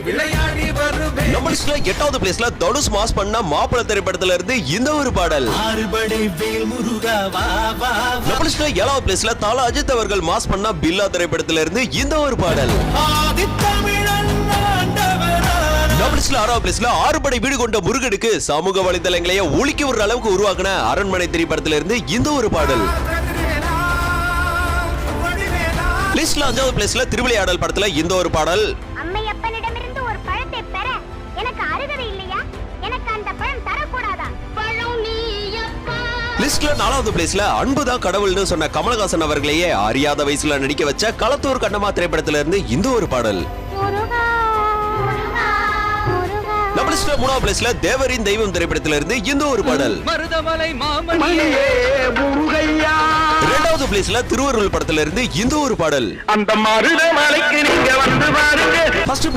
விளையாடி வருவே. நம்ம லிஸ்ட்ல 8வது பிளேஸ்ல தனுஷ் மாஸ் பண்ண மாப்பிள திரைப்படத்துல இருந்து இந்த ஒரு பாடல். ஆறுபடை வேல் முருகா வா வா. நம்ம லிஸ்ட்ல 7வது பிளேஸ்ல தல அஜித் அவர்கள் மாஸ் பண்ண பில்லா திரைப்படத்துல இருந்து இந்த ஒரு பாடல். நம்ம லிஸ்ட்ல 6வது பிளேஸ்ல ஆறுபடை வீடு கொண்ட முருகனுக்கு சமூக வலைதளங்களையே ஒலிக்க விடுற அளவுக்கு உருவாக்குன அரண்மனை திரைப்படத்துல இருந்து இந்த ஒரு பாடல். லிஸ்ட்ல 5வது பிளேஸ்ல திருவிளையாடல் படத்துல இந்த ஒரு பாடல். அம்மையப்பனிடமிருந்து ஒரு பழத்தை பெற எனக்கு அருகதை இல்லையா? எனக்கு அந்த பழம் தரக்கூடாதா? பழம் நீயப்பா. லிஸ்ட்ல 4வது பிளேஸ்ல அன்புதான் கடவுள்னு சொன்ன கமலஹாசன் அவர்களையே அறியாத வயசுல நடிக்க வச்ச களத்தூர் கண்ணம்மா திரைப்படத்துல இருந்து இந்த ஒரு பாடல். நம்ம லிஸ்ட்ல 3வது பிளேஸ்ல தேவரின் தெய்வம் திரைப்படத்துல இருந்து இந்த ஒரு பாடல். மருதமலை மாமணியே முருகையா. 2வது பிளேஸ்ல திருவருள் படத்துல இருந்து இந்த ஒரு பாடல். அந்த மருதமலைக்கு நீங்க வந்து பாருங்க. ஃபர்ஸ்ட்